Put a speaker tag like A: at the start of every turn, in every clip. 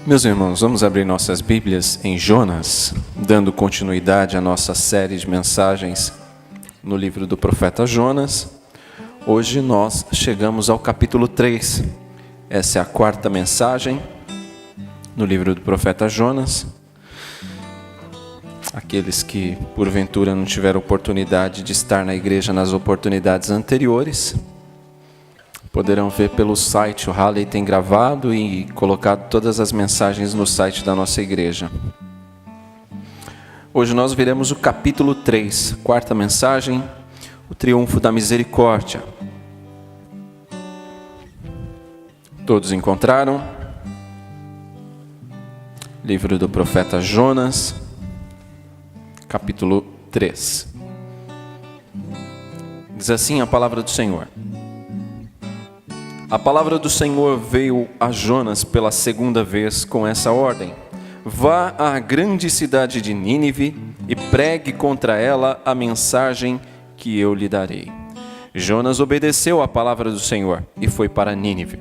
A: Meus irmãos, vamos abrir nossas Bíblias em Jonas, dando continuidade à nossa série de mensagens no livro do profeta Jonas. Hoje nós chegamos ao capítulo 3. Essa é a quarta mensagem no livro do profeta Jonas. Aqueles que porventura não tiveram oportunidade de estar na igreja nas oportunidades anteriores, poderão ver pelo site. O Halley tem gravado e colocado todas as mensagens no site da nossa igreja. Hoje nós veremos o capítulo 3, quarta mensagem, o triunfo da misericórdia. Todos encontraram? Livro do profeta Jonas, capítulo 3. Diz assim a palavra do Senhor. A palavra do Senhor veio a Jonas pela segunda vez com essa ordem: vá à grande cidade de Nínive e pregue contra ela a mensagem que eu lhe darei. Jonas obedeceu à palavra do Senhor e foi para Nínive.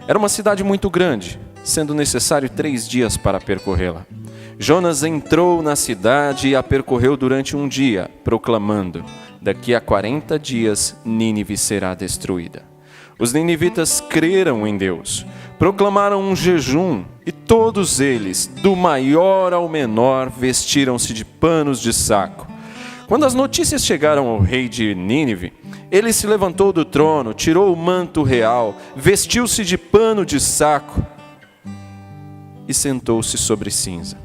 A: Era uma cidade muito grande, sendo necessário 3 dias para percorrê-la. Jonas entrou na cidade e a percorreu durante um dia, proclamando: daqui a 40 dias Nínive será destruída. Os ninivitas creram em Deus, proclamaram um jejum e todos eles, do maior ao menor, vestiram-se de panos de saco. Quando as notícias chegaram ao rei de Nínive, ele se levantou do trono, tirou o manto real, vestiu-se de pano de saco e sentou-se sobre cinza.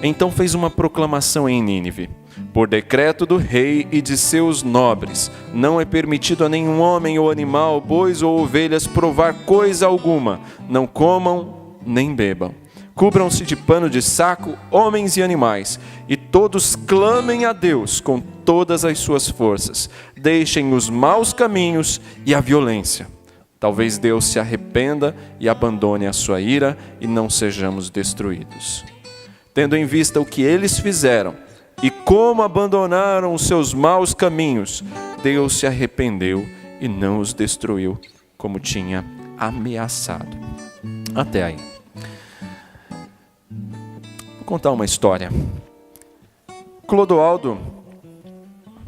A: Então fez uma proclamação em Nínive: por decreto do rei e de seus nobres, não é permitido a nenhum homem ou animal, bois ou ovelhas provar coisa alguma. Não comam nem bebam. Cubram-se de pano de saco, homens e animais, e todos clamem a Deus com todas as suas forças. Deixem os maus caminhos e a violência. Talvez Deus se arrependa e abandone a sua ira e não sejamos destruídos. Tendo em vista o que eles fizeram e como abandonaram os seus maus caminhos, Deus se arrependeu e não os destruiu, como tinha ameaçado. Até aí. Vou contar uma história. Clodoaldo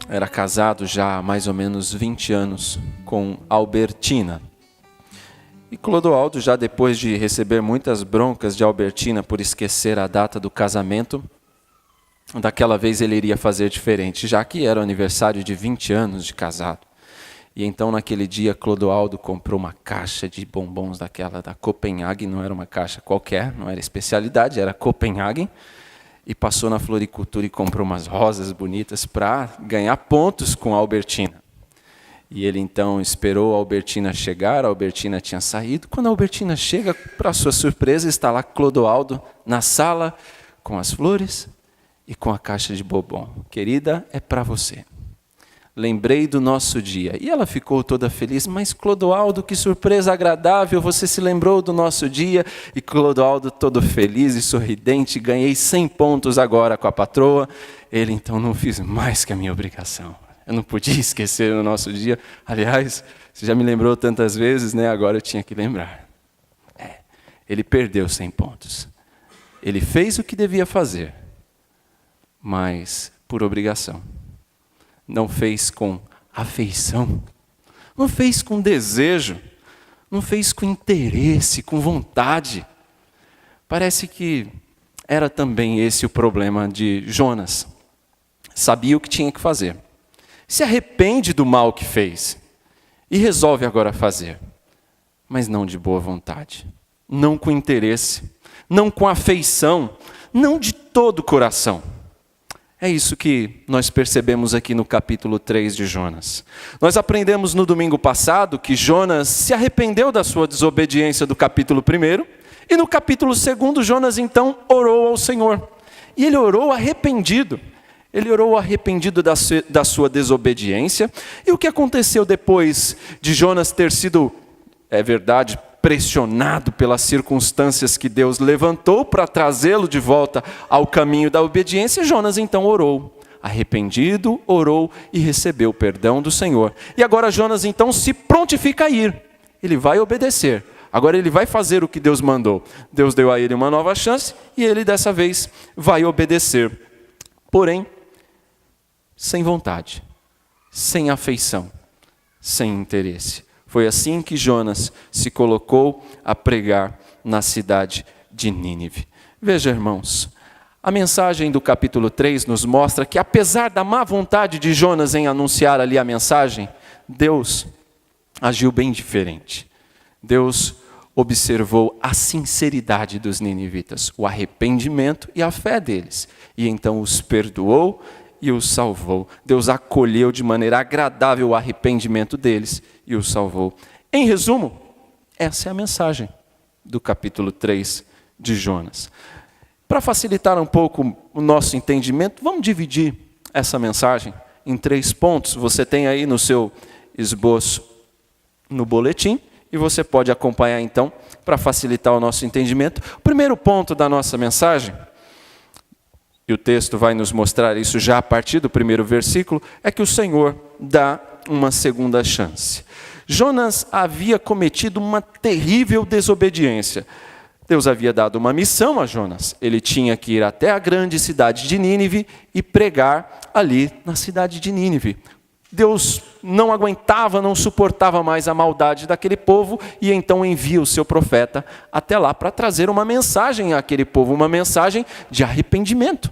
A: era casado já há mais ou menos 20 anos com Albertina. E Clodoaldo, já depois de receber muitas broncas de Albertina por esquecer a data do casamento, daquela vez ele iria fazer diferente, já que era o aniversário de 20 anos de casado. E então naquele dia Clodoaldo comprou uma caixa de bombons daquela da Copenhagen, não era uma caixa qualquer, não era especialidade, era Copenhagen, e passou na floricultura e comprou umas rosas bonitas para ganhar pontos com a Albertina. E ele então esperou a Albertina chegar, a Albertina tinha saído. Quando a Albertina chega, para sua surpresa, está lá Clodoaldo na sala com as flores e com a caixa de bombom. Querida, é para você. Lembrei do nosso dia. E ela ficou toda feliz. Mas Clodoaldo, que surpresa agradável, você se lembrou do nosso dia. E Clodoaldo todo feliz e sorridente, ganhei 100 pontos agora com a patroa. Ele então: não fiz mais que a minha obrigação. Eu não podia esquecer o nosso dia. Aliás, você já me lembrou tantas vezes, né? Agora eu tinha que lembrar. Ele perdeu 100 pontos. Ele fez o que devia fazer, mas por obrigação. Não fez com afeição, não fez com desejo, não fez com interesse, com vontade. Parece que era também esse o problema de Jonas. Sabia o que tinha que fazer, se arrepende do mal que fez e resolve agora fazer, mas não de boa vontade, não com interesse, não com afeição, não de todo o coração. É isso que nós percebemos aqui no capítulo 3 de Jonas. Nós aprendemos no domingo passado que Jonas se arrependeu da sua desobediência do capítulo 1, e no capítulo 2 Jonas então orou ao Senhor. E ele orou arrependido. Ele orou arrependido da sua desobediência. E o que aconteceu depois de Jonas ter sido, é verdade, pressionado pelas circunstâncias que Deus levantou para trazê-lo de volta ao caminho da obediência? Jonas então orou, arrependido, orou e recebeu o perdão do Senhor. E agora Jonas então se prontifica a ir. Ele vai obedecer. Agora ele vai fazer o que Deus mandou. Deus deu a ele uma nova chance e ele dessa vez vai obedecer. Porém, sem vontade, sem afeição, sem interesse. Foi assim que Jonas se colocou a pregar na cidade de Nínive. Veja, irmãos, a mensagem do capítulo 3 nos mostra que apesar da má vontade de Jonas em anunciar ali a mensagem, Deus agiu bem diferente. Deus observou a sinceridade dos ninivitas, o arrependimento e a fé deles. E então os perdoou e os salvou. Deus acolheu de maneira agradável o arrependimento deles e os salvou. Em resumo, essa é a mensagem do capítulo 3 de Jonas. Para facilitar um pouco o nosso entendimento, vamos dividir essa mensagem em 3 pontos. Você tem aí no seu esboço no boletim e você pode acompanhar então para facilitar o nosso entendimento. O primeiro ponto da nossa mensagem, e o texto vai nos mostrar isso já a partir do primeiro versículo, é que o Senhor dá uma segunda chance. Jonas havia cometido uma terrível desobediência. Deus havia dado uma missão a Jonas. Ele tinha que ir até a grande cidade de Nínive e pregar ali na cidade de Nínive. Deus não aguentava, não suportava mais a maldade daquele povo e então envia o seu profeta até lá para trazer uma mensagem àquele povo, uma mensagem de arrependimento.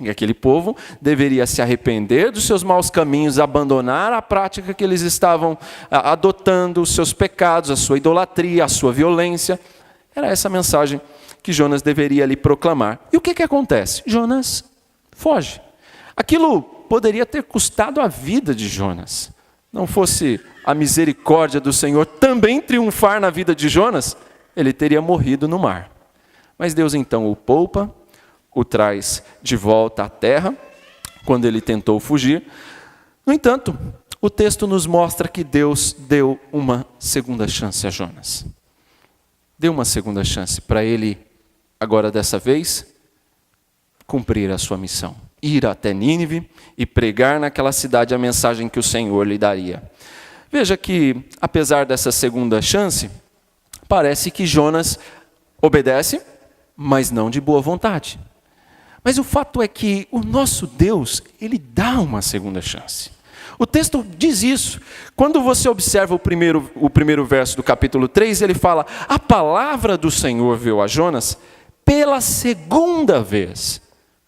A: E aquele povo deveria se arrepender dos seus maus caminhos, abandonar a prática que eles estavam adotando, os seus pecados, a sua idolatria, a sua violência. Era essa mensagem que Jonas deveria ali proclamar. E o que acontece? Jonas foge. Aquilo poderia ter custado a vida de Jonas. Não fosse a misericórdia do Senhor também triunfar na vida de Jonas, ele teria morrido no mar. Mas Deus então o poupa, o traz de volta à terra, quando ele tentou fugir. No entanto, o texto nos mostra que Deus deu uma segunda chance a Jonas. Deu uma segunda chance para ele, agora dessa vez, cumprir a sua missão. Ir até Nínive e pregar naquela cidade a mensagem que o Senhor lhe daria. Veja que, apesar dessa segunda chance, parece que Jonas obedece, mas não de boa vontade. Mas o fato é que o nosso Deus, ele dá uma segunda chance. O texto diz isso. Quando você observa o primeiro verso do capítulo 3, ele fala: a palavra do Senhor veio a Jonas pela segunda vez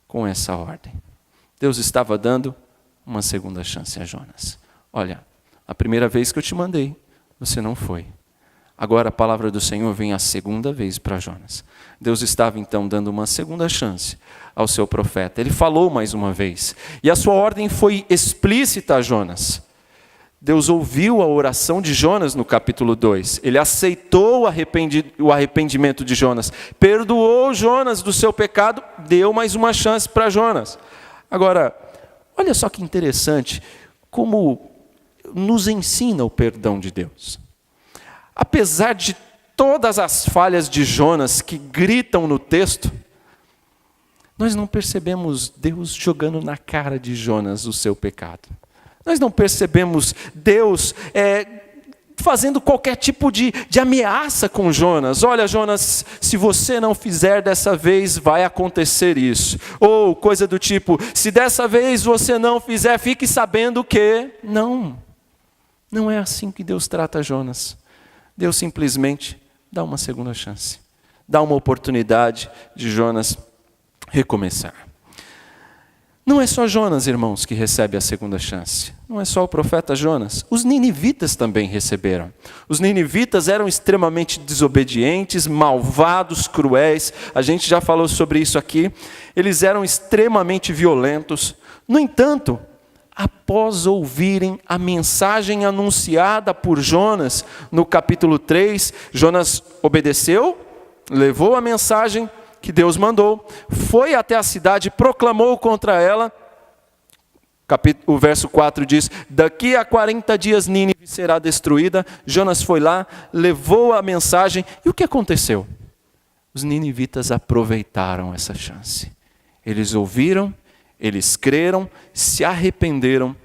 A: com essa ordem. Deus estava dando uma segunda chance a Jonas. Olha, a primeira vez que eu te mandei, você não foi. Agora a palavra do Senhor vem a segunda vez para Jonas. Deus estava então dando uma segunda chance ao seu profeta. Ele falou mais uma vez. E a sua ordem foi explícita a Jonas. Deus ouviu a oração de Jonas no capítulo 2. Ele aceitou o arrependimento de Jonas. Perdoou Jonas do seu pecado. Deu mais uma chance para Jonas. Agora, olha só que interessante como nos ensina o perdão de Deus. Apesar de todas as falhas de Jonas que gritam no texto, nós não percebemos Deus jogando na cara de Jonas o seu pecado. Nós não percebemos Deus fazendo qualquer tipo de ameaça com Jonas. Olha, Jonas, se você não fizer dessa vez, vai acontecer isso. Ou coisa do tipo, se dessa vez você não fizer, fique sabendo que... Não é assim que Deus trata Jonas. Deus simplesmente dá uma segunda chance. Dá uma oportunidade de Jonas recomeçar. Não é só Jonas, irmãos, que recebe a segunda chance. Não é só o profeta Jonas. Os ninivitas também receberam. Os ninivitas eram extremamente desobedientes, malvados, cruéis. A gente já falou sobre isso aqui. Eles eram extremamente violentos. No entanto, após ouvirem a mensagem anunciada por Jonas no capítulo 3, Jonas obedeceu, levou a mensagem que Deus mandou, foi até a cidade, proclamou contra ela. O verso 4 diz: daqui a 40 dias Nínive será destruída. Jonas foi lá, levou a mensagem. E o que aconteceu? Os ninivitas aproveitaram essa chance. Eles ouviram, Eles creram, se arrependeram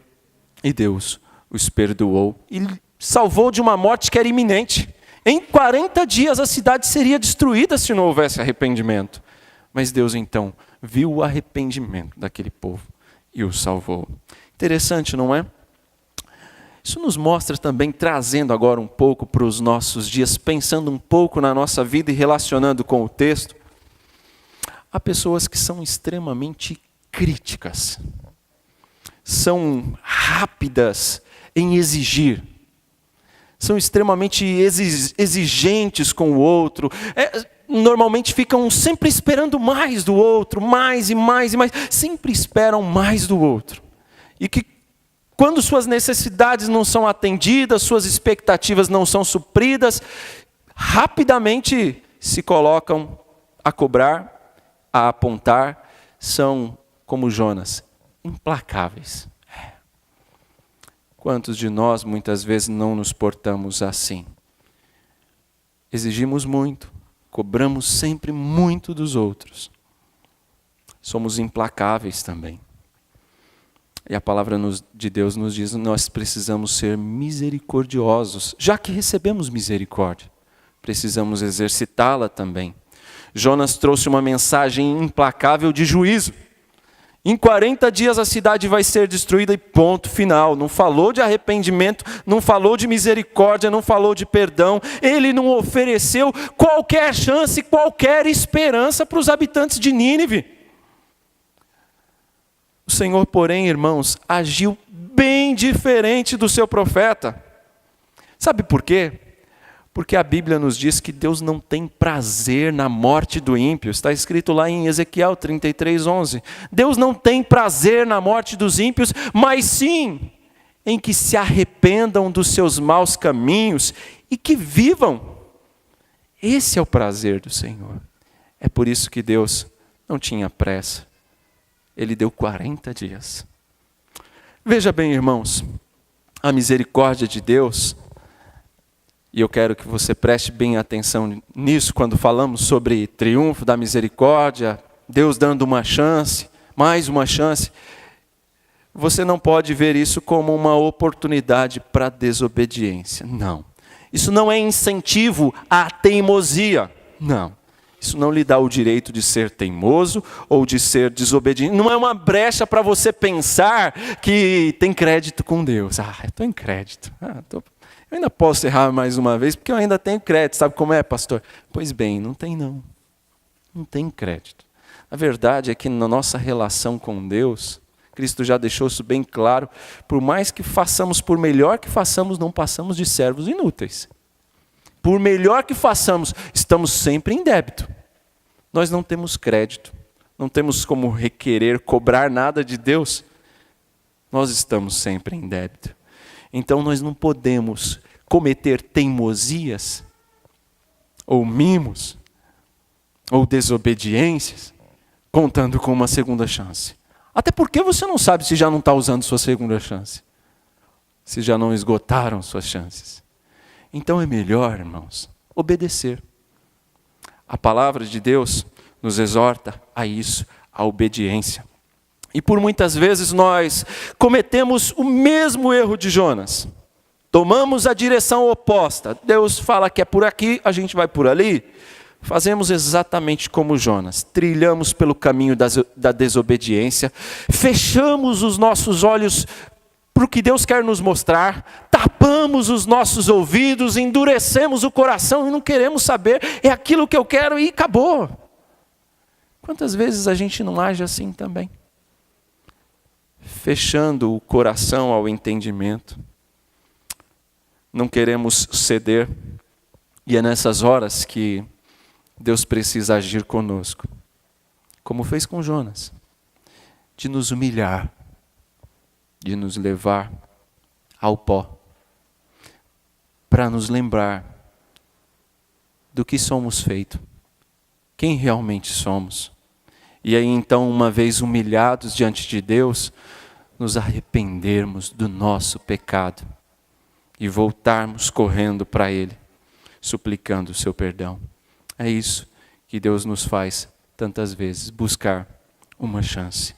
A: e Deus os perdoou e salvou de uma morte que era iminente. Em 40 dias a cidade seria destruída se não houvesse arrependimento. Mas Deus então viu o arrependimento daquele povo e o salvou. Interessante, não é? Isso nos mostra também, trazendo agora um pouco para os nossos dias, pensando um pouco na nossa vida e relacionando com o texto. Há pessoas que são extremamente críticas, são rápidas em exigir, são extremamente exigentes com o outro, normalmente ficam sempre esperando mais do outro, mais e mais e mais, sempre esperam mais do outro. E que quando suas necessidades não são atendidas, suas expectativas não são supridas, rapidamente se colocam a cobrar, a apontar, são como Jonas, implacáveis. Quantos de nós muitas vezes não nos portamos assim? Exigimos muito, cobramos sempre muito dos outros. Somos implacáveis também. E a palavra de Deus nos diz que nós precisamos ser misericordiosos. Já que recebemos misericórdia, precisamos exercitá-la também. Jonas trouxe uma mensagem implacável de juízo. Em 40 dias a cidade vai ser destruída e ponto final. Não falou de arrependimento, não falou de misericórdia, não falou de perdão. Ele não ofereceu qualquer chance, qualquer esperança para os habitantes de Nínive. O Senhor, porém, irmãos, agiu bem diferente do seu profeta. Sabe por quê? Porque a Bíblia nos diz que Deus não tem prazer na morte do ímpio. Está escrito lá em Ezequiel 33:11. Deus não tem prazer na morte dos ímpios, mas sim em que se arrependam dos seus maus caminhos e que vivam. Esse é o prazer do Senhor. É por isso que Deus não tinha pressa. Ele deu 40 dias. Veja bem, irmãos, a misericórdia de Deus, e eu quero que você preste bem atenção nisso, quando falamos sobre triunfo da misericórdia, Deus dando uma chance, mais uma chance, você não pode ver isso como uma oportunidade para desobediência. Não. Isso não é incentivo à teimosia. Não. Isso não lhe dá o direito de ser teimoso ou de ser desobediente. Não é uma brecha para você pensar que tem crédito com Deus. Eu estou em crédito. Eu ainda posso errar mais uma vez porque eu ainda tenho crédito. Sabe como é, pastor? Pois bem, não tem não. Não tem crédito. A verdade é que na nossa relação com Deus, Cristo já deixou isso bem claro, por mais que façamos, por melhor que façamos, não passamos de servos inúteis. Por melhor que façamos, estamos sempre em débito. Nós não temos crédito, não temos como requerer, cobrar nada de Deus. Nós estamos sempre em débito. Então nós não podemos cometer teimosias, ou mimos, ou desobediências, contando com uma segunda chance. Até porque você não sabe se já não está usando sua segunda chance. Se já não esgotaram suas chances. Então é melhor, irmãos, obedecer. A palavra de Deus nos exorta a isso, a obediência. E por muitas vezes nós cometemos o mesmo erro de Jonas. Tomamos a direção oposta. Deus fala que é por aqui, a gente vai por ali. Fazemos exatamente como Jonas. Trilhamos pelo caminho da desobediência. Fechamos os nossos olhos para o que Deus quer nos mostrar, tapamos os nossos ouvidos, endurecemos o coração e não queremos saber, é aquilo que eu quero e acabou. Quantas vezes a gente não age assim também? Fechando o coração ao entendimento, não queremos ceder, e é nessas horas que Deus precisa agir conosco, como fez com Jonas, de nos humilhar, de nos levar ao pó, para nos lembrar do que somos feitos, quem realmente somos. E aí então, uma vez humilhados diante de Deus, nos arrependermos do nosso pecado e voltarmos correndo para Ele, suplicando o seu perdão. É isso que Deus nos faz tantas vezes, buscar uma chance.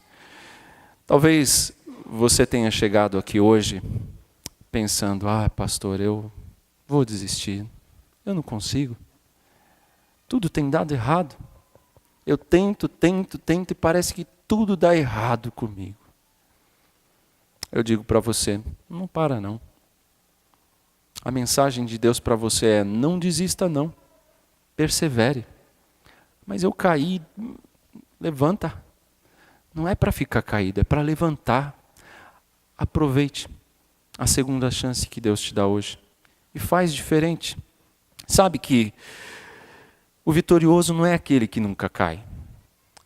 A: Talvez você tenha chegado aqui hoje pensando, pastor, eu vou desistir, eu não consigo. Tudo tem dado errado. Eu tento e parece que tudo dá errado comigo. Eu digo para você, não para não. A mensagem de Deus para você é, não desista não, persevere. Mas eu caí, levanta. Não é para ficar caído, é para levantar. Aproveite a segunda chance que Deus te dá hoje e faz diferente. Sabe que o vitorioso não é aquele que nunca cai,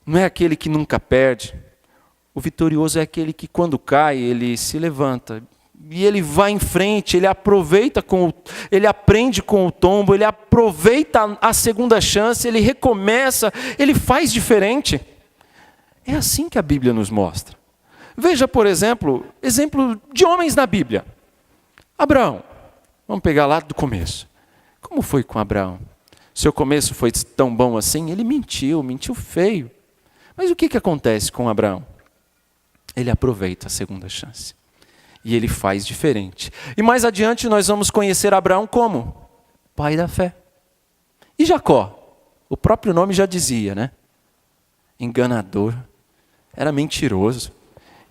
A: não é aquele que nunca perde. O vitorioso é aquele que quando cai, ele se levanta e ele vai em frente, ele ele aprende com o tombo, ele aproveita a segunda chance, ele recomeça, ele faz diferente. É assim que a Bíblia nos mostra. Veja, por exemplo de homens na Bíblia. Abraão, vamos pegar lá do começo. Como foi com Abraão? Seu começo foi tão bom assim? Ele mentiu feio. Mas o que acontece com Abraão? Ele aproveita a segunda chance. E ele faz diferente. E mais adiante nós vamos conhecer Abraão como? Pai da fé. E Jacó? O próprio nome já dizia, né? Enganador. Era mentiroso.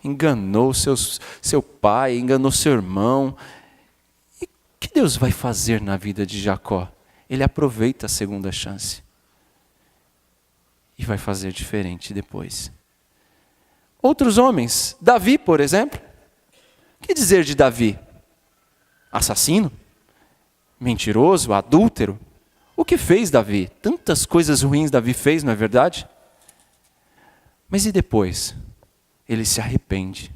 A: Enganou seu pai, enganou seu irmão. E o que Deus vai fazer na vida de Jacó? Ele aproveita a segunda chance. E vai fazer diferente depois. Outros homens, Davi, por exemplo. O que dizer de Davi? Assassino? Mentiroso? Adúltero? O que fez Davi? Tantas coisas ruins Davi fez, não é verdade? Mas e depois? Ele se arrepende.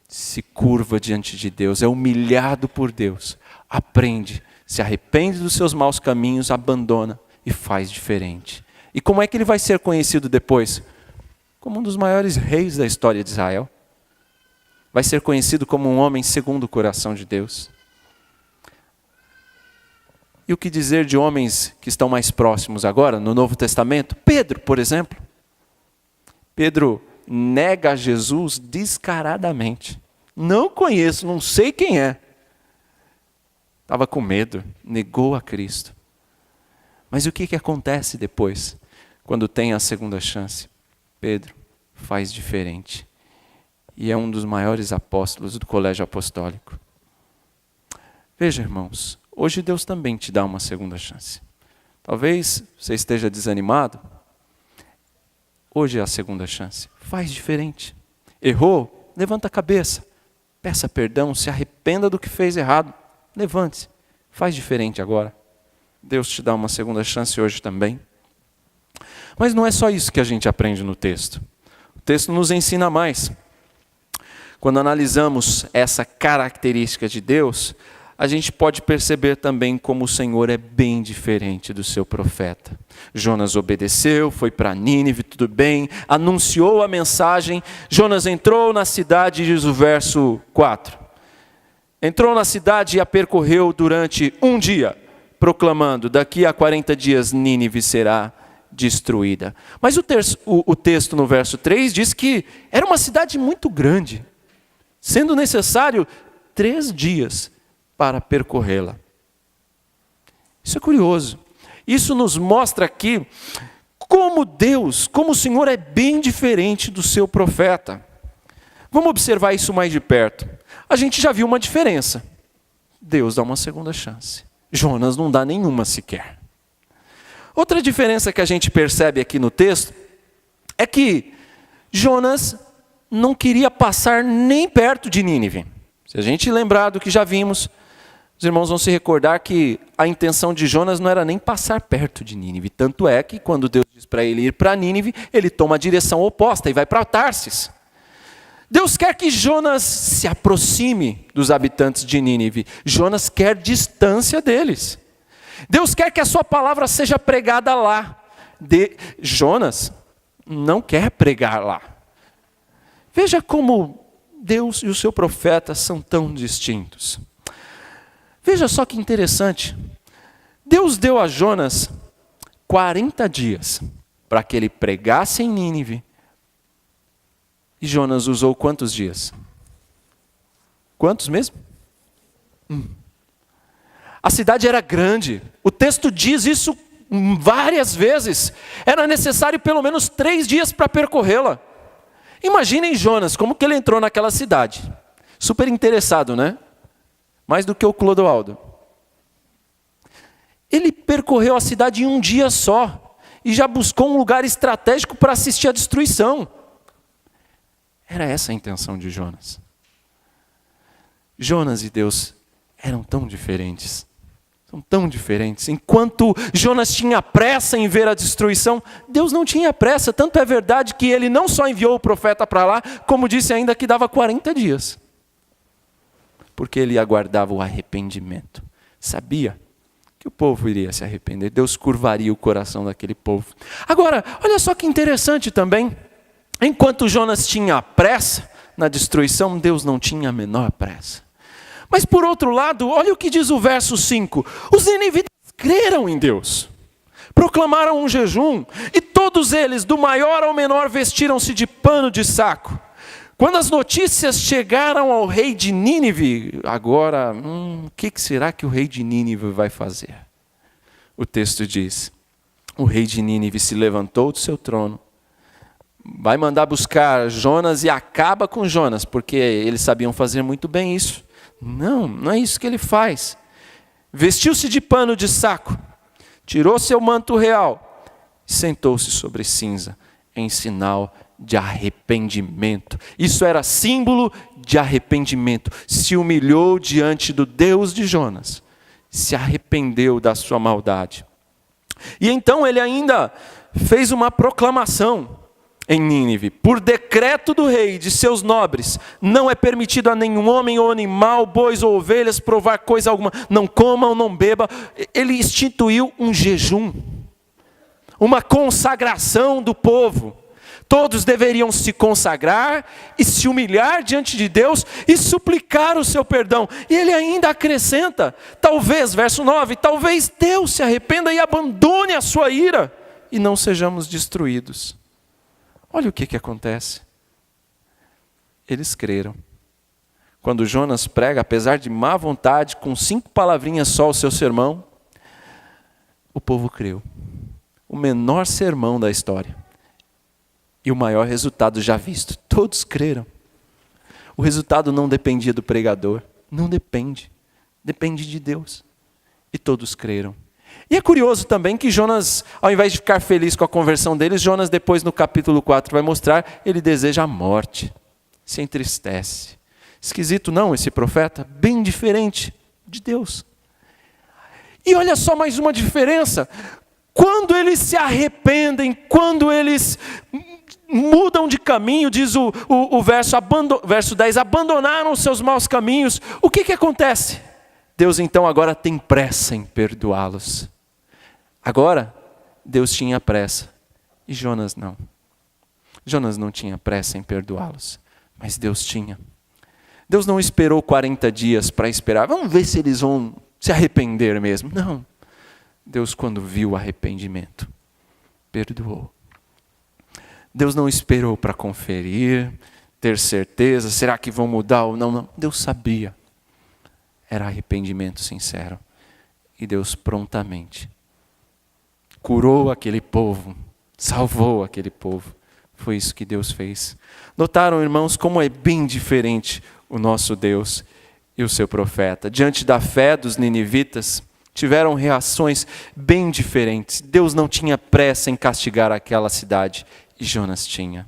A: Se curva diante de Deus, é humilhado por Deus. Aprende, se arrepende dos seus maus caminhos, abandona e faz diferente. E como é que ele vai ser conhecido depois? Como um dos maiores reis da história de Israel. Vai ser conhecido como um homem segundo o coração de Deus. E o que dizer de homens que estão mais próximos agora, no Novo Testamento? Pedro, por exemplo. Pedro nega a Jesus descaradamente. Não conheço, não sei quem é. Estava com medo, negou a Cristo. Mas o que acontece depois, quando tem a segunda chance? Pedro faz diferente. E é um dos maiores apóstolos do colégio apostólico. Veja, irmãos, hoje Deus também te dá uma segunda chance. Talvez você esteja desanimado. Hoje é a segunda chance. Faz diferente. Errou? Levanta a cabeça. Peça perdão, se arrependa do que fez errado. Levante-se. Faz diferente agora. Deus te dá uma segunda chance hoje também. Mas não é só isso que a gente aprende no texto. O texto nos ensina mais. Quando analisamos essa característica de Deus, a gente pode perceber também como o Senhor é bem diferente do seu profeta. Jonas obedeceu, foi para Nínive, tudo bem, anunciou a mensagem. Jonas entrou na cidade, diz o verso 4. Entrou na cidade e a percorreu durante um dia, proclamando, daqui a 40 dias Nínive será destruída. Mas o texto no verso 3 diz que era uma cidade muito grande, sendo necessário 3 dias para percorrê-la. Isso é curioso. Isso nos mostra aqui como Deus, como o Senhor é bem diferente do seu profeta. Vamos observar isso mais de perto. A gente já viu uma diferença. Deus dá uma segunda chance. Jonas não dá nenhuma sequer. Outra diferença que a gente percebe aqui no texto é que Jonas não queria passar nem perto de Nínive. Se a gente lembrar do que já vimos, os irmãos vão se recordar que a intenção de Jonas não era nem passar perto de Nínive. Tanto é que quando Deus diz para ele ir para Nínive, ele toma a direção oposta e vai para Tarsis. Deus quer que Jonas se aproxime dos habitantes de Nínive. Jonas quer distância deles. Deus quer que a sua palavra seja pregada lá. Jonas não quer pregar lá. Veja como Deus e o seu profeta são tão distintos. Veja só que interessante. Deus deu a Jonas 40 dias para que ele pregasse em Nínive, E Jonas usou quantos dias? Quantos mesmo? A cidade era grande. O texto diz isso várias vezes. Era necessário pelo menos 3 dias para percorrê-la. Imaginem Jonas, como que ele entrou naquela cidade. Super interessado, né? Mais do que o Clodoaldo. Ele percorreu a cidade em um dia só. E já buscou um lugar estratégico para assistir à destruição. Era essa a intenção de Jonas. Jonas e Deus eram tão diferentes. São tão diferentes. Enquanto Jonas tinha pressa em ver a destruição, Deus não tinha pressa. Tanto é verdade que ele não só enviou o profeta para lá, como disse ainda que dava 40 dias. Porque ele aguardava o arrependimento. Sabia que o povo iria se arrepender. Deus curvaria o coração daquele povo. Agora, olha só que interessante também. Enquanto Jonas tinha pressa na destruição, Deus não tinha a menor pressa. Mas por outro lado, olha o que diz o verso 5. Os ninivitas creram em Deus. Proclamaram um jejum. E todos eles, do maior ao menor, vestiram-se de pano de saco. Quando as notícias chegaram ao rei de Nínive, agora, o que será que o rei de Nínive vai fazer? O texto diz, o rei de Nínive se levantou do seu trono, vai mandar buscar Jonas e acaba com Jonas, porque eles sabiam fazer muito bem isso. Não é isso que ele faz. Vestiu-se de pano de saco, tirou seu manto real e sentou-se sobre cinza, em sinal de arrependimento. Isso era símbolo de arrependimento. Se humilhou diante do Deus de Jonas, se arrependeu da sua maldade. E então ele ainda fez uma proclamação em Nínive. Por decreto do rei e de seus nobres, não é permitido a nenhum homem ou animal, bois ou ovelhas, provar coisa alguma. Não comam, não bebam. Ele instituiu um jejum, uma consagração do povo. Todos deveriam se consagrar e se humilhar diante de Deus e suplicar o seu perdão. E ele ainda acrescenta, talvez, verso 9, talvez Deus se arrependa e abandone a sua ira e não sejamos destruídos. Olha o que acontece. Eles creram. Quando Jonas prega, apesar de má vontade, com 5 palavrinhas só o seu sermão, o povo creu. O menor sermão da história. E o maior resultado já visto. Todos creram. O resultado não dependia do pregador. Não depende. Depende de Deus. E todos creram. E é curioso também que Jonas, ao invés de ficar feliz com a conversão deles, Jonas depois no capítulo 4 vai mostrar, ele deseja a morte, se entristece. Esquisito não esse profeta? Bem diferente de Deus. E olha só mais uma diferença. Quando eles se arrependem, quando eles mudam de caminho, diz o verso 10, abandonaram os seus maus caminhos, o que acontece? Deus então agora tem pressa em perdoá-los. Agora, Deus tinha pressa e Jonas não. Jonas não tinha pressa em perdoá-los, mas Deus tinha. Deus não esperou 40 dias para esperar, vamos ver se eles vão se arrepender mesmo. Não. Deus, quando viu o arrependimento, perdoou. Deus não esperou para conferir, ter certeza, será que vão mudar ou não? Não. Deus sabia. Era arrependimento sincero. E Deus prontamente curou aquele povo, salvou aquele povo. Foi isso que Deus fez. Notaram, irmãos, como é bem diferente o nosso Deus e o seu profeta. Diante da fé dos ninivitas, tiveram reações bem diferentes. Deus não tinha pressa em castigar aquela cidade e Jonas tinha.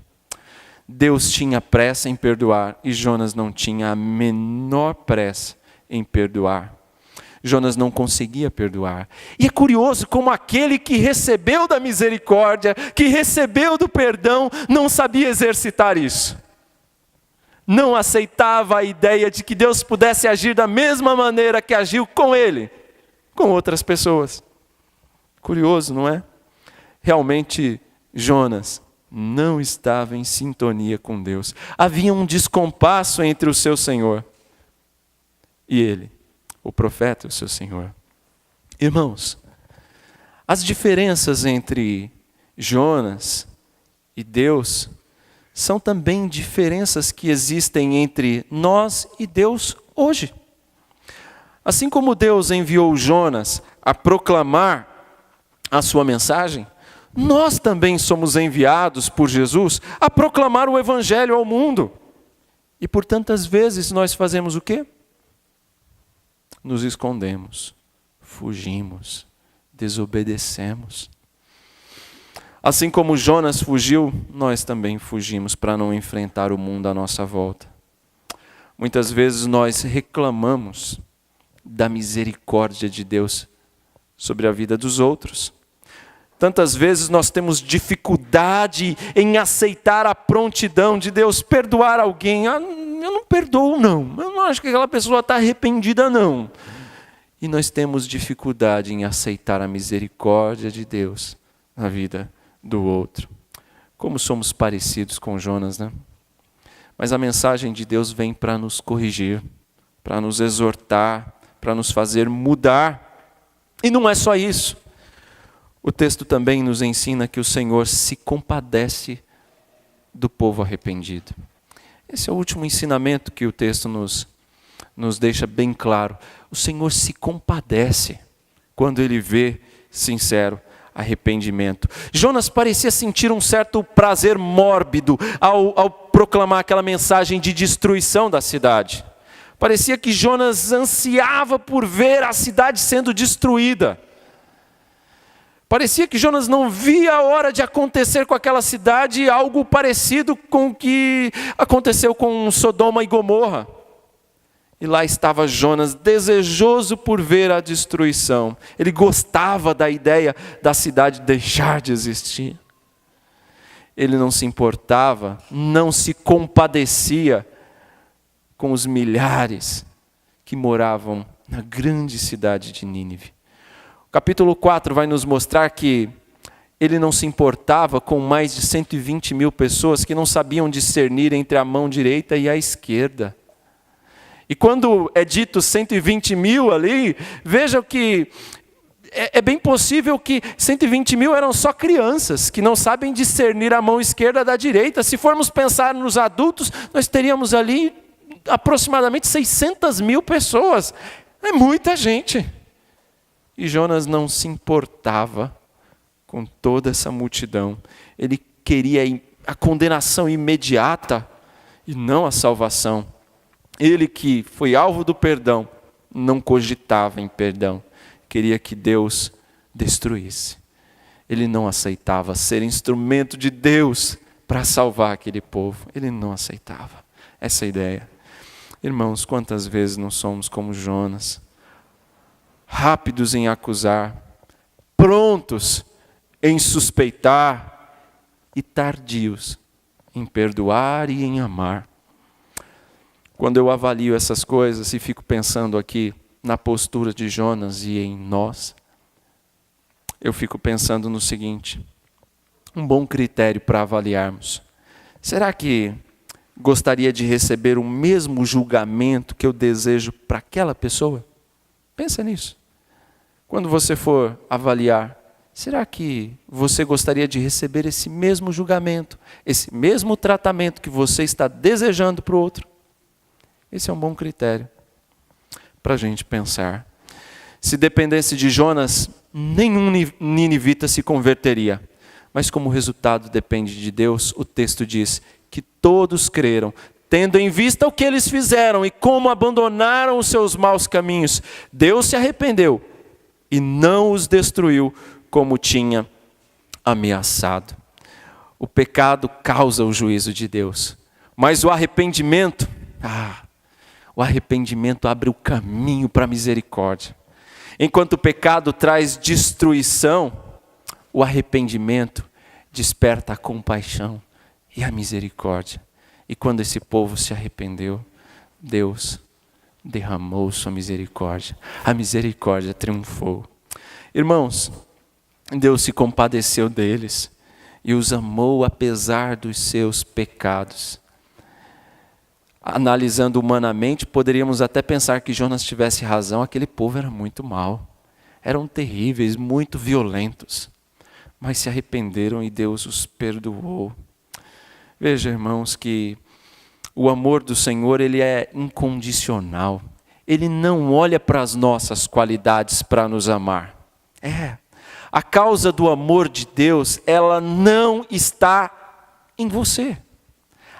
A: Deus tinha pressa em perdoar e Jonas não tinha a menor pressa em perdoar. Jonas não conseguia perdoar. E é curioso como aquele que recebeu da misericórdia, que recebeu do perdão, não sabia exercitar isso. Não aceitava a ideia de que Deus pudesse agir da mesma maneira que agiu com ele, com outras pessoas. Curioso, não é? Realmente, Jonas não estava em sintonia com Deus. Havia um descompasso entre o seu Senhor e ele, o profeta, o seu Senhor. Irmãos, as diferenças entre Jonas e Deus são também diferenças que existem entre nós e Deus hoje. Assim como Deus enviou Jonas a proclamar a sua mensagem, nós também somos enviados por Jesus a proclamar o Evangelho ao mundo. E por tantas vezes nós fazemos o quê? Nos escondemos, fugimos, desobedecemos. Assim como Jonas fugiu, nós também fugimos para não enfrentar o mundo à nossa volta. Muitas vezes nós reclamamos da misericórdia de Deus sobre a vida dos outros. Tantas vezes nós temos dificuldade em aceitar a prontidão de Deus, perdoar alguém. Eu não perdoo, não. Eu não acho que aquela pessoa está arrependida, não. E nós temos dificuldade em aceitar a misericórdia de Deus na vida do outro. Como somos parecidos com Jonas, né? Mas a mensagem de Deus vem para nos corrigir, para nos exortar, para nos fazer mudar. E não é só isso. O texto também nos ensina que o Senhor se compadece do povo arrependido. Esse é o último ensinamento que o texto nos deixa bem claro. O Senhor se compadece quando Ele vê sincero arrependimento. Jonas parecia sentir um certo prazer mórbido ao proclamar aquela mensagem de destruição da cidade. Parecia que Jonas ansiava por ver a cidade sendo destruída. Parecia que Jonas não via a hora de acontecer com aquela cidade algo parecido com o que aconteceu com Sodoma e Gomorra. E lá estava Jonas, desejoso por ver a destruição. Ele gostava da ideia da cidade deixar de existir. Ele não se importava, não se compadecia com os milhares que moravam na grande cidade de Nínive. Capítulo 4 vai nos mostrar que ele não se importava com mais de 120 mil pessoas que não sabiam discernir entre a mão direita e a esquerda. E quando é dito 120 mil ali, vejam que é bem possível que 120 mil eram só crianças, que não sabem discernir a mão esquerda da direita. Se formos pensar nos adultos, nós teríamos ali aproximadamente 600 mil pessoas. É muita gente. E Jonas não se importava com toda essa multidão. Ele queria a condenação imediata e não a salvação. Ele que foi alvo do perdão, não cogitava em perdão. Queria que Deus destruísse. Ele não aceitava ser instrumento de Deus para salvar aquele povo. Ele não aceitava essa ideia. Irmãos, quantas vezes não somos como Jonas? Rápidos em acusar, prontos em suspeitar e tardios em perdoar e em amar. Quando eu avalio essas coisas e fico pensando aqui na postura de Jonas e em nós, eu fico pensando no seguinte: um bom critério para avaliarmos. Será que gostaria de receber o mesmo julgamento que eu desejo para aquela pessoa? Pensa nisso. Quando você for avaliar, será que você gostaria de receber esse mesmo julgamento, esse mesmo tratamento que você está desejando para o outro? Esse é um bom critério para a gente pensar. Se dependesse de Jonas, nenhum ninivita se converteria. Mas como o resultado depende de Deus, o texto diz que todos creram, tendo em vista o que eles fizeram e como abandonaram os seus maus caminhos. Deus se arrependeu e não os destruiu como tinha ameaçado. O pecado causa o juízo de Deus, mas o arrependimento abre o caminho para a misericórdia. Enquanto o pecado traz destruição, o arrependimento desperta a compaixão e a misericórdia. E quando esse povo se arrependeu, Deus derramou sua misericórdia. A misericórdia triunfou. Irmãos, Deus se compadeceu deles e os amou apesar dos seus pecados. Analisando humanamente, poderíamos até pensar que Jonas tivesse razão. Aquele povo era muito mau. Eram terríveis, muito violentos. Mas se arrependeram e Deus os perdoou. Veja, irmãos, que o amor do Senhor, ele é incondicional. Ele não olha para as nossas qualidades para nos amar. A causa do amor de Deus, ela não está em você.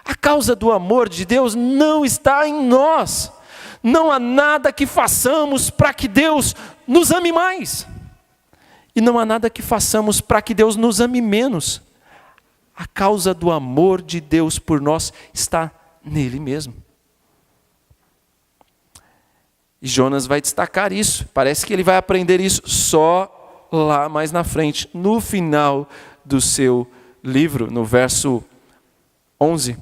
A: A causa do amor de Deus não está em nós. Não há nada que façamos para que Deus nos ame mais. E não há nada que façamos para que Deus nos ame menos. A causa do amor de Deus por nós está nele mesmo. E Jonas vai destacar isso. Parece que ele vai aprender isso só lá mais na frente. No final do seu livro, no verso 11.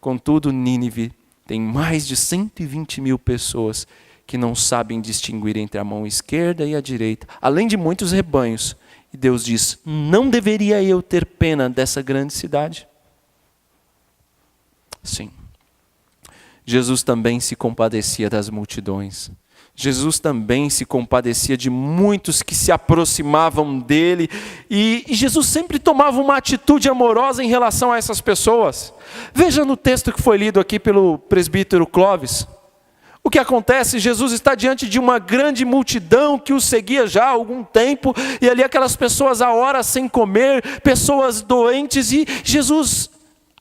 A: Contudo, Nínive tem mais de 120 mil pessoas que não sabem distinguir entre a mão esquerda e a direita, além de muitos rebanhos. E Deus diz, não deveria eu ter pena dessa grande cidade? Sim. Jesus também se compadecia das multidões. Jesus também se compadecia de muitos que se aproximavam dele. E Jesus sempre tomava uma atitude amorosa em relação a essas pessoas. Veja no texto que foi lido aqui pelo presbítero Clóvis. O que acontece? Jesus está diante de uma grande multidão que o seguia já há algum tempo. E ali aquelas pessoas há horas sem comer, pessoas doentes. E Jesus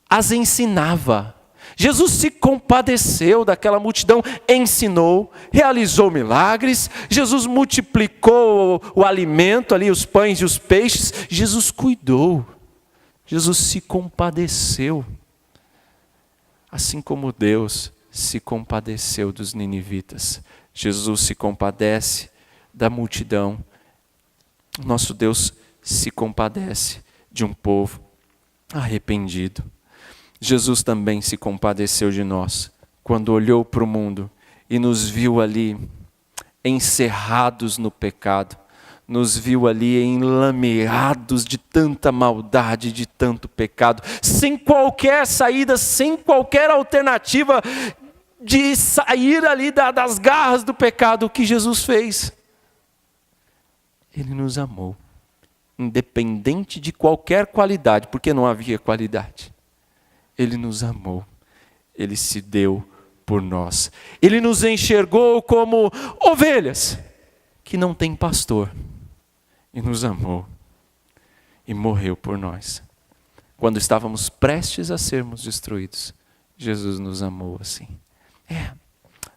A: as ensinava. Jesus se compadeceu daquela multidão, ensinou, realizou milagres, Jesus multiplicou o alimento ali, os pães e os peixes, Jesus cuidou, Jesus se compadeceu, assim como Deus se compadeceu dos ninivitas. Jesus se compadece da multidão, nosso Deus se compadece de um povo arrependido. Jesus também se compadeceu de nós, quando olhou para o mundo e nos viu ali encerrados no pecado, nos viu ali enlameados de tanta maldade, de tanto pecado, sem qualquer saída, sem qualquer alternativa de sair ali das garras do pecado. O que Jesus fez? Ele nos amou, independente de qualquer qualidade, porque não havia qualidade. Ele nos amou, Ele se deu por nós. Ele nos enxergou como ovelhas que não têm pastor. E nos amou e morreu por nós. Quando estávamos prestes a sermos destruídos, Jesus nos amou assim.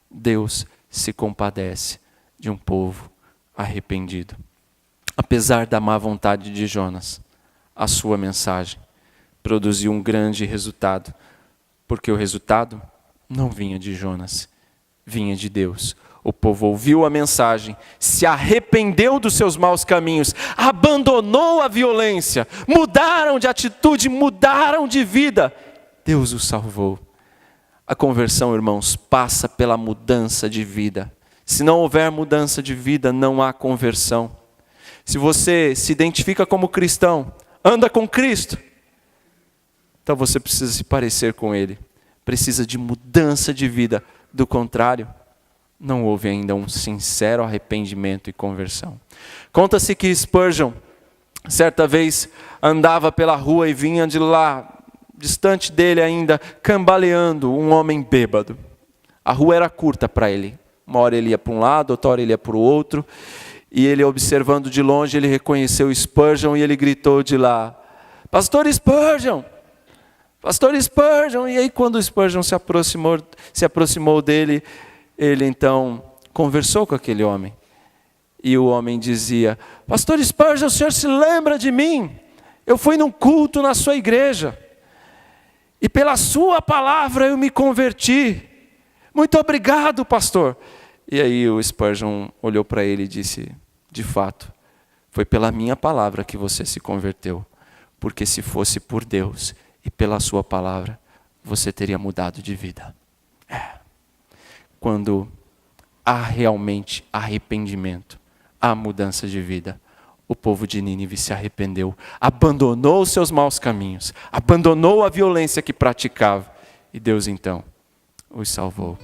A: Deus se compadece de um povo arrependido. Apesar da má vontade de Jonas, a sua mensagem produziu um grande resultado, porque o resultado não vinha de Jonas, vinha de Deus. O povo ouviu a mensagem, se arrependeu dos seus maus caminhos, abandonou a violência, mudaram de atitude, mudaram de vida. Deus os salvou. A conversão, irmãos, passa pela mudança de vida. Se não houver mudança de vida, não há conversão. Se você se identifica como cristão, anda com Cristo, então você precisa se parecer com Ele. Precisa de mudança de vida. Do contrário, não houve ainda um sincero arrependimento e conversão. Conta-se que Spurgeon, certa vez, andava pela rua e vinha de lá, distante dele ainda, cambaleando, um homem bêbado. A rua era curta para ele. Uma hora ele ia para um lado, outra hora ele ia para o outro. E ele, observando de longe, ele reconheceu Spurgeon e ele gritou de lá, Pastor Spurgeon! Pastor Spurgeon! E aí quando o Spurgeon se aproximou dele, ele então conversou com aquele homem. E o homem dizia, Pastor Spurgeon, o senhor se lembra de mim? Eu fui num culto na sua igreja. E pela sua palavra eu me converti. Muito obrigado, pastor. E aí o Spurgeon olhou para ele e disse, de fato, foi pela minha palavra que você se converteu. Porque se fosse por Deus e pela sua palavra, você teria mudado de vida. Quando há realmente arrependimento, há mudança de vida. O povo de Nínive se arrependeu, abandonou os seus maus caminhos, abandonou a violência que praticava. E Deus então os salvou.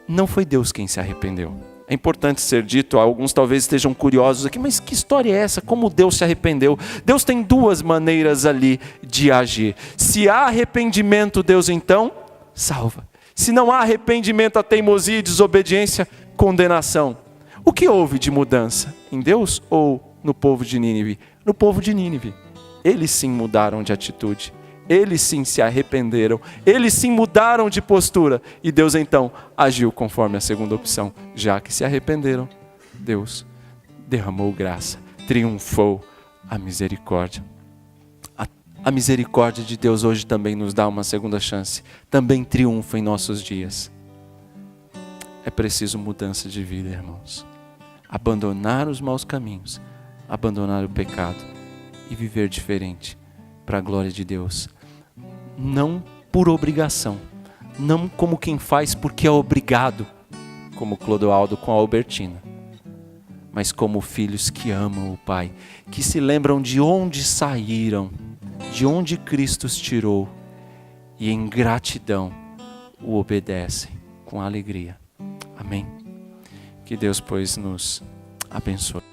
A: Não foi Deus quem se arrependeu. É importante ser dito, alguns talvez estejam curiosos aqui, mas que história é essa? Como Deus se arrependeu? Deus tem duas maneiras ali de agir. Se há arrependimento, Deus então salva. Se não há arrependimento, a teimosia e desobediência, condenação. O que houve de mudança? Em Deus ou no povo de Nínive? No povo de Nínive. Eles sim mudaram de atitude. Eles sim se arrependeram. Eles sim mudaram de postura. E Deus então agiu conforme a segunda opção. Já que se arrependeram, Deus derramou graça. Triunfou a misericórdia. A misericórdia de Deus hoje também nos dá uma segunda chance. Também triunfa em nossos dias. É preciso mudança de vida, irmãos. Abandonar os maus caminhos. Abandonar o pecado. E viver diferente. Para a glória de Deus. Não por obrigação. Não como quem faz porque é obrigado. Como Clodoaldo com a Albertina. Mas como filhos que amam o Pai. Que se lembram de onde saíram. De onde Cristo os tirou. E em gratidão o obedecem com alegria. Amém? Que Deus, pois, nos abençoe.